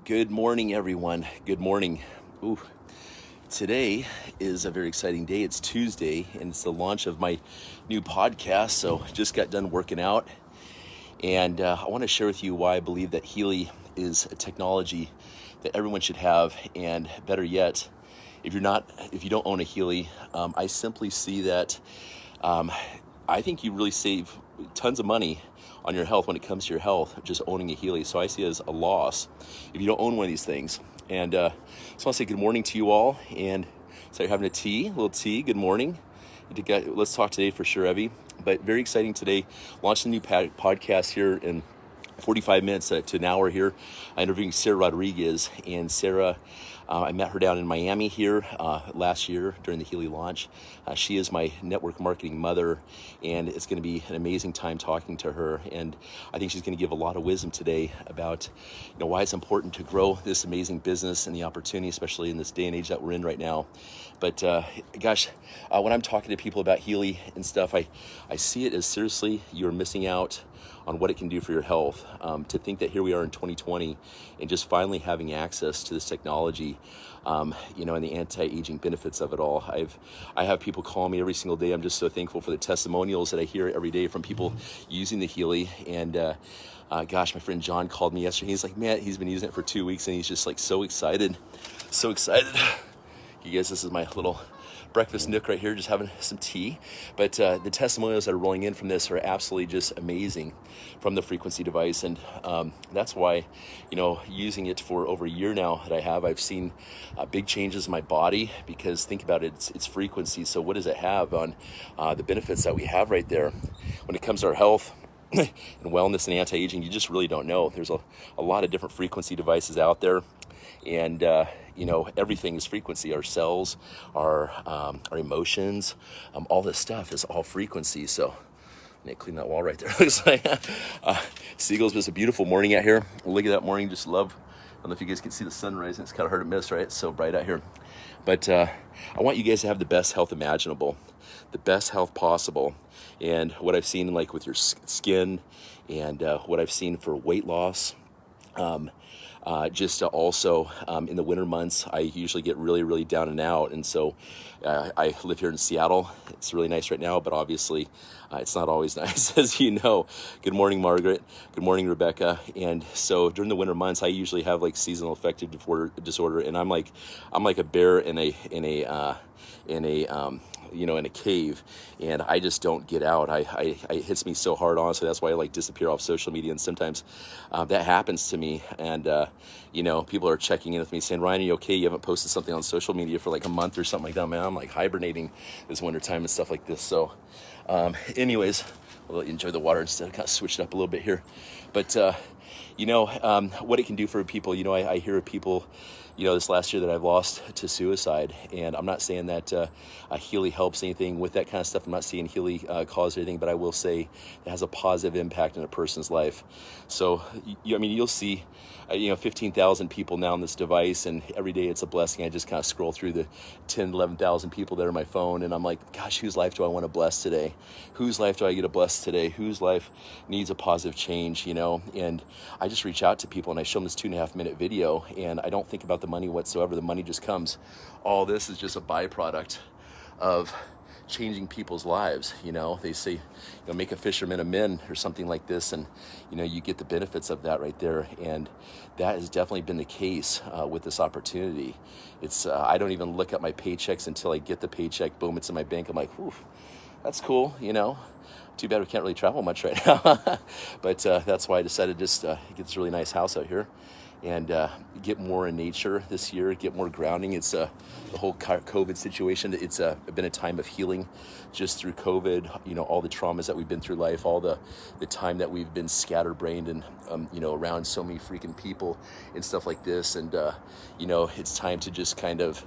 Good morning, everyone. Good morning. Ooh, today is a very exciting day. It's Tuesday, and it's the launch of my new podcast. So, just got done working out, and I want to share with you why I believe that Healy is a technology that everyone should have. And better yet, if you don't own a Healy, I simply see that I think you really save tons of money on your health when it comes to your health, just owning a Healy. So I see it as a loss if you don't own one of these things. And so I want to say good morning to you all. And so you're having a little tea. Good morning. Let's talk today for sure, Evie. But very exciting today. Launched a new podcast here in 45 minutes to an hour here. I'm interviewing Sarah Rodriguez. And Sarah, I met her down in Miami here last year during the Healy launch. She is my network marketing mother, and it's going to be an amazing time talking to her. And I think she's going to give a lot of wisdom today about why it's important to grow this amazing business and the opportunity, especially in this day and age that we're in right now. But when I'm talking to people about Healy and stuff, I see it as seriously you're missing out on what it can do for your health. To think that here we are in 2020 and just finally having access to this technology, and the anti-aging benefits of it all. I have people call me every single day. I'm just so thankful for the testimonials that I hear every day from people using the Healy. And my friend John called me yesterday. He's like, man, he's been using it for 2 weeks and he's just like so excited. You guys, this is my little breakfast nook right here, just having some tea. But the testimonials that are rolling in from this are absolutely just amazing from the frequency device. And that's why, using it for over a year now that I've seen big changes in my body, because think about it, it's frequency. So what does it have on the benefits that we have right there when it comes to our health and wellness and anti-aging? You just really don't know. There's a lot of different frequency devices out there. And, everything is frequency. Our cells, our emotions, all this stuff is all frequency. So I need to clean that wall right there. Looks like seagulls. It's a beautiful morning out here. Look at that morning. Just love. I don't know if you guys can see the sun rising. It's kind of hard to miss, right? It's so bright out here. But I want you guys to have the best health imaginable, the best health possible. And what I've seen with your skin and what I've seen for weight loss, also in the winter months, I usually get really, really down and out. And so I live here in Seattle. It's really nice right now, but obviously it's not always nice, as you know. Good morning, Margaret. Good morning, Rebecca. And so during the winter months, I usually have seasonal affective disorder, and I'm like a bear in a cave, and I just don't get out. It hits me so hard, honestly. That's why I disappear off social media, and sometimes that happens to me. And people are checking in with me saying, Ryan, are you okay? You haven't posted something on social media for a month or something like that. Man, I'm hibernating this winter time and stuff like this. So anyways, I'll let you enjoy the water instead. Kind of switch it up a little bit here. But what it can do for people, I hear of people this last year that I've lost to suicide. And I'm not saying that Healy helps anything with that kind of stuff. I'm not saying Healy caused anything, but I will say it has a positive impact in a person's life. So, you'll see, 15,000 people now on this device, and every day it's a blessing. I just kind of scroll through the 10, 11,000 people that are on my phone, and I'm like, gosh, whose life do I want to bless today? Whose life do I get to bless today? Whose life needs a positive change, And I just reach out to people, and I show them this 2.5 minute video, and I don't think about the money whatsoever. The money just comes. All this is just a byproduct of changing people's lives. They say, make a fisherman of men or something like this, and you get the benefits of that right there. And that has definitely been the case with this opportunity. It's I don't even look at my paychecks until I get the paycheck. Boom, it's in my bank. I'm like, whew, that's cool. Too bad we can't really travel much right now. But that's why I decided just to get this really nice house out here and get more in nature this year, get more grounding. It's the whole COVID situation. It's been a time of healing just through COVID, all the traumas that we've been through life, all the time that we've been scatterbrained and, around so many freaking people and stuff like this. And, it's time to just kind of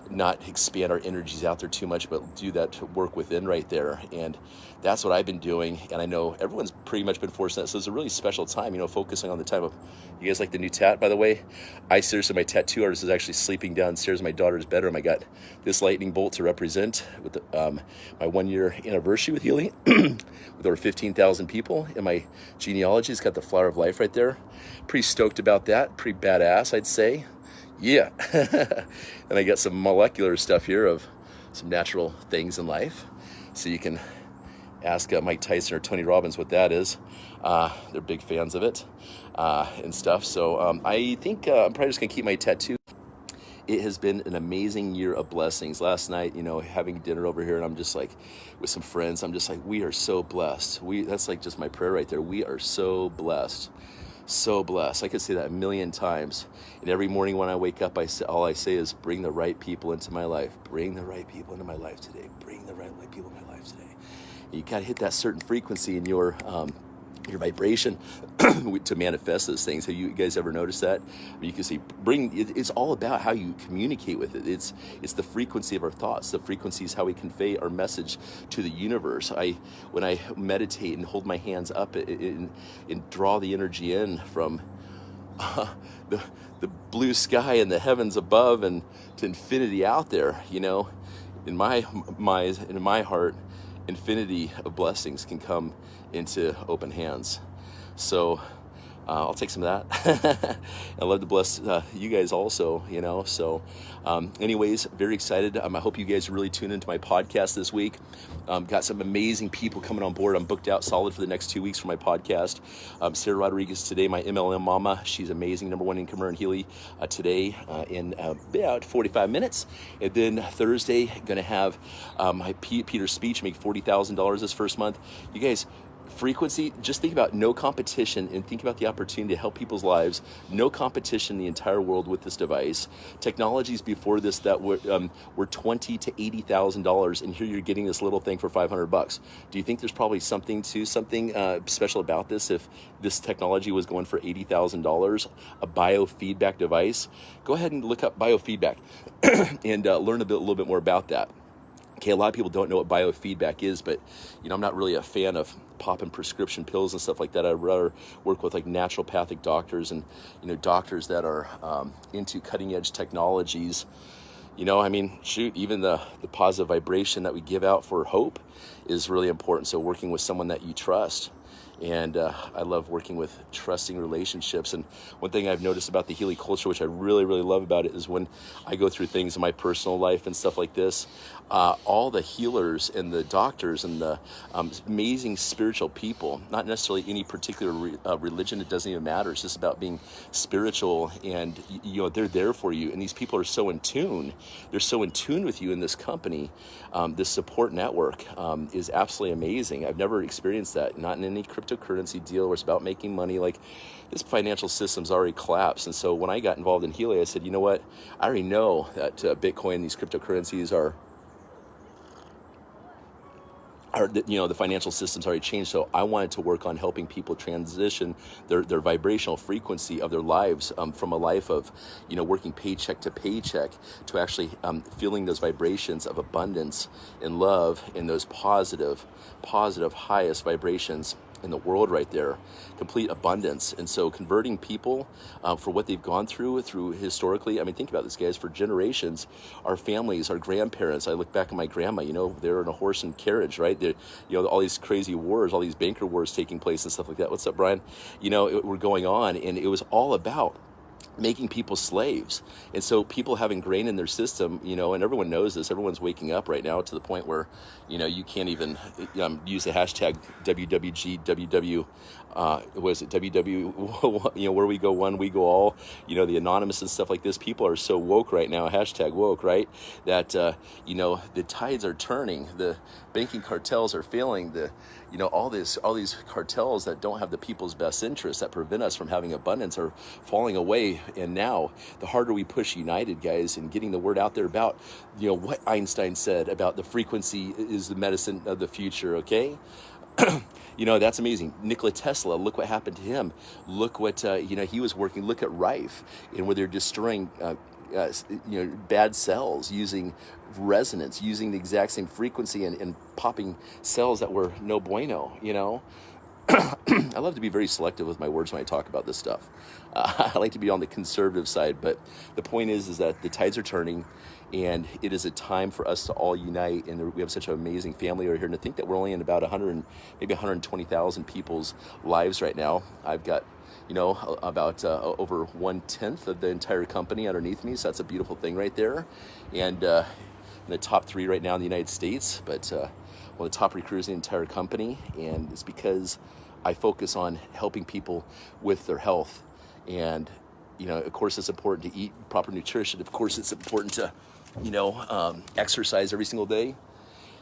not expand our energies out there too much, but do that work within right there. And that's what I've been doing. And I know everyone's pretty much been forced that. So it's a really special time, focusing on the time of, you guys like the new tat, by by the way, I seriously, my tattoo artist is actually sleeping downstairs in my daughter's bedroom. I got this lightning bolt to represent with my 1-year anniversary with Healy, with over 15,000 people. And my genealogy has got the flower of life right there. Pretty stoked about that. Pretty badass, I'd say. Yeah. And I got some molecular stuff here of some natural things in life. So you can ask Mike Tyson or Tony Robbins what that is. They're big fans of it and stuff. So I think I'm probably just going to keep my tattoo. It has been an amazing year of blessings. Last night, having dinner over here, and I'm just like, with some friends, I'm just like, we are so blessed. That's like just my prayer right there. We are so blessed. So blessed. I could say that a million times. And every morning when I wake up, all I say is, bring the right people into my life. Bring the right people into my life today. Bring the right people in my life today. You got to hit that certain frequency in your vibration to manifest those things. Have you guys ever noticed that? You can see, it's all about how you communicate with it. It's the frequency of our thoughts. The frequency is how we convey our message to the universe. When I meditate and hold my hands up and draw the energy in from the blue sky and the heavens above and to infinity out there, in my mind, in my heart, infinity of blessings can come into open hands. So I'll take some of that. I'd love to bless you guys also, So anyways, very excited. I hope you guys really tune into my podcast this week. Got some amazing people coming on board. I'm booked out solid for the next 2 weeks for my podcast. Sarah Rodriguez today, my MLM mama. She's amazing. #1 incomer in Healy today in about 45 minutes. And then Thursday, going to have my Peter's speech, make $40,000 this first month. You guys, frequency, just think about no competition and think about the opportunity to help people's lives. No competition in the entire world with this device. Technologies before this that were $20,000 to $80,000, and here you're getting this little thing for $500. Do you think there's probably something special about this if this technology was going for $80,000? A biofeedback device? Go ahead and look up biofeedback and learn a little bit more about that. Okay, a lot of people don't know what biofeedback is, but I'm not really a fan of popping prescription pills and stuff like that. I'd rather work with like naturopathic doctors and doctors that are into cutting edge technologies. Even the positive vibration that we give out for hope is really important. So working with someone that you trust. And I love working with trusting relationships. And one thing I've noticed about the Healy culture, which I really, really love about it, is when I go through things in my personal life and stuff like this, all the healers and the doctors and the amazing spiritual people, not necessarily any particular religion, it doesn't even matter. It's just about being spiritual, and they're there for you. And these people are so in tune. They're so in tune with you in this company. This support network is absolutely amazing. I've never experienced that, not in any cryptocurrency deal where it's about making money. Like, this financial system's already collapsed. And so when I got involved in Healy, I said, you know what? I already know that Bitcoin, these cryptocurrencies are the financial system's already changed. So I wanted to work on helping people transition their vibrational frequency of their lives from a life of, working paycheck to paycheck to actually feeling those vibrations of abundance and love and those positive, highest vibrations in the world right there, complete abundance. And so converting people for what they've gone through historically. I mean, think about this, guys, for generations, our families, our grandparents, I look back at my grandma, they're in a horse and carriage, right? All these crazy wars, all these banker wars taking place and stuff like that. What's up, Brian? Were going on, and it was all about making people slaves. And so people have ingrained in their system, and everyone knows this, everyone's waking up right now to the point where, you can't even use the hashtag WWG, WW, WW, where we go one, we go all, the anonymous and stuff like this. People are so woke right now, hashtag woke, right? That, the tides are turning, the banking cartels are failing, all these cartels that don't have the people's best interests, that prevent us from having abundance, are falling away. And now the harder we push united, guys, and getting the word out there about, what Einstein said about the frequency is the medicine of the future. Okay. That's amazing. Nikola Tesla, look what happened to him. Look what, he was working. Look at Rife, and where they're destroying, bad cells using resonance, using the exact same frequency and popping cells that were no bueno, I love to be very selective with my words when I talk about this stuff. I like to be on the conservative side, but the point is that the tides are turning, and it is a time for us to all unite. And we have such an amazing family over here. And to think that we're only in about 100, maybe 120,000 people's lives right now. I've got, about over 1/10 of the entire company underneath me. So that's a beautiful thing right there. And in the top 3 right now in the United States, but one of the top recruiters in the entire company. And it's because I focus on helping people with their health. And, of course, it's important to eat proper nutrition. Of course, it's important to, exercise every single day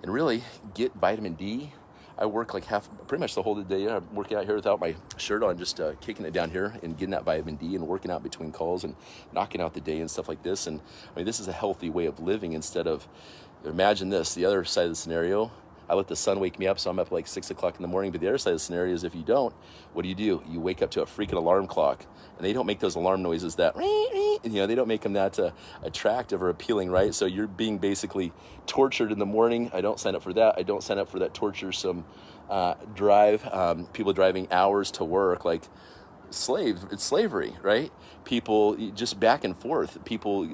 and really get vitamin D. I work like pretty much the whole day. I'm working out here without my shirt on, just kicking it down here and getting that vitamin D and working out between calls and knocking out the day and stuff like this. And this is a healthy way of living instead of, imagine this, the other side of the scenario. I let the sun wake me up, so I'm up like 6 o'clock in the morning. But the other side of the scenario is if you don't, what do? You wake up to a freaking alarm clock. And they don't make those alarm noises that, they don't make them that attractive or appealing, right? So you're being basically tortured in the morning. I don't sign up for that. I don't sign up for that torturesome drive. People driving hours to work, like it's slavery, right? People just back and forth. People,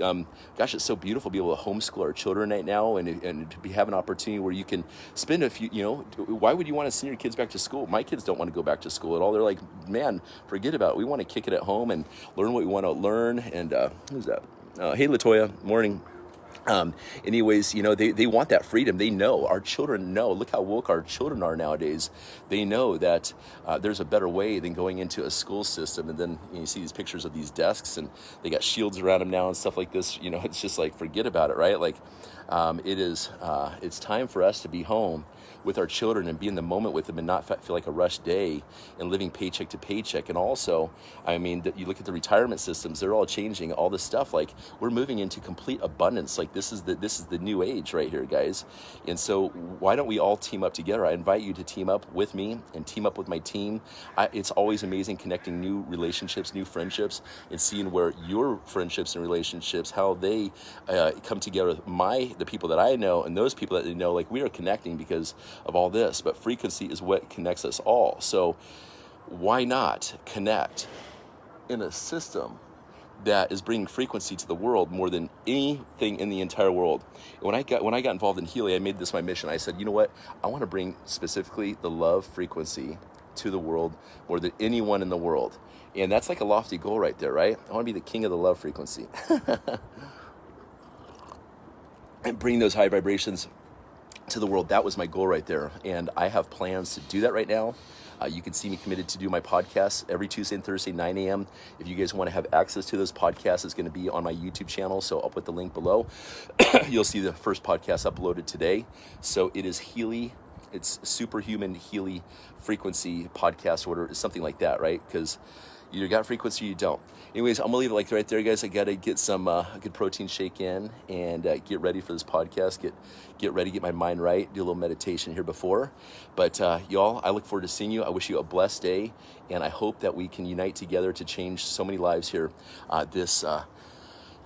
gosh, it's so beautiful to be able to homeschool our children right now and to have an opportunity where you can spend a few, why would you want to send your kids back to school? My kids don't want to go back to school at all. They're like, man, forget about it. We want to kick it at home and learn what we want to learn. And who's that? Hey, Latoya, morning. Anyways, they want that freedom. They know, our children know, look how woke our children are nowadays. They know that there's a better way than going into a school system. And then you see these pictures of these desks and they got shields around them now and stuff like this. It's just like, forget about it, right? Like it's time for us to be home with our children and be in the moment with them and not feel like a rushed day and living paycheck to paycheck. And also, you look at the retirement systems, they're all changing, all this stuff. Like, we're moving into complete abundance. Like, this is the new age right here, guys. And so why don't we all team up together? I invite you to team up with me and team up with my team. It's always amazing connecting new relationships, new friendships, and seeing where your friendships and relationships, how they come together with the people that I know and those people that they know. Like, we are connecting because of all this, but frequency is what connects us all. So why not connect in a system that is bringing frequency to the world more than anything in the entire world? When I got involved in Healy, I made this my mission. I said, you know what? I want to bring specifically the love frequency to the world more than anyone in the world. And that's like a lofty goal right there, right? I want to be the king of the love frequency. And bring those high vibrations to the world. That was my goal right there. And I have plans to do that right now. You can see me committed to do my podcasts every Tuesday and Thursday, 9 a.m. If you guys want to have access to those podcasts, it's going to be on my YouTube channel. So I'll put the link below. You'll see the first podcast uploaded today. So it is Healy. It's Superhuman Healy Frequency Podcast order. It's something like that, right? Because you either got frequency or you don't. Anyways, I'm going to leave it like right there, guys. I got to get some good protein shake in and get ready for this podcast. Get ready, get my mind right, do a little meditation here before. But y'all, I look forward to seeing you. I wish you a blessed day, and I hope that we can unite together to change so many lives here this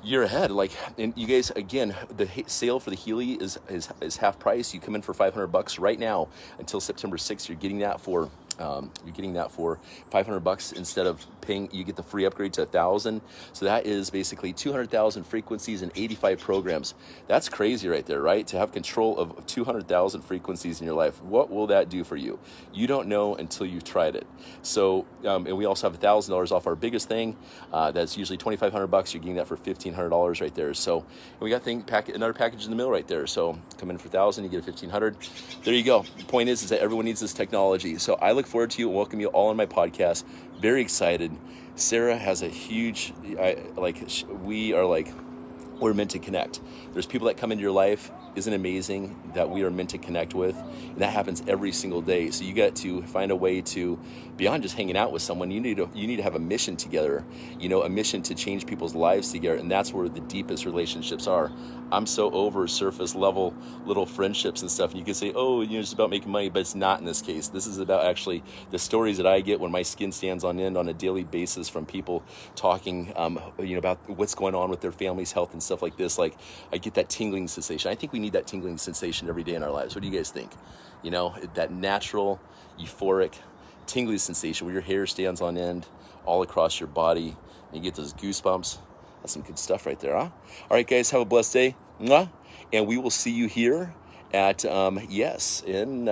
year ahead. And you guys, again, the sale for the Healy is half price. You come in for $500 right now until September 6th. You're getting that for $500 instead of paying. You get the free upgrade to 1,000. So that is basically 200,000 frequencies and 85 programs. That's crazy right there, right? To have control of 200,000 frequencies in your life. What will that do for you? You don't know until you've tried it. So, and we also have $1,000 off our biggest thing. That's usually $2,500. You're getting that for $1,500 right there. So we got another package in the middle right there. So come in for 1,000, you get a 1,500. There you go. The point is that everyone needs this technology. So I look forward to you and welcome you all on my podcast. Very excited. Sarah has a huge, we're meant to connect. There's people that come into your life, isn't amazing, that we are meant to connect with. And that happens every single day. So you got to find a way to, beyond just hanging out with someone, you need to have a mission together, a mission to change people's lives together. And that's where the deepest relationships are. I'm so over surface level little friendships and stuff. And you can say, oh, it's about making money, but it's not in this case. This is about actually the stories that I get when my skin stands on end on a daily basis from people talking, about what's going on with their family's health and stuff like this. Like, I get that tingling sensation. I think we need that tingling sensation every day in our lives. What do you guys think? That natural, euphoric tingly sensation where your hair stands on end all across your body. And you get those goosebumps. That's some good stuff right there, huh? All right, guys, have a blessed day. Mwah. And we will see you here at, in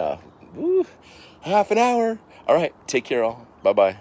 half an hour. All right, take care, all. Bye-bye.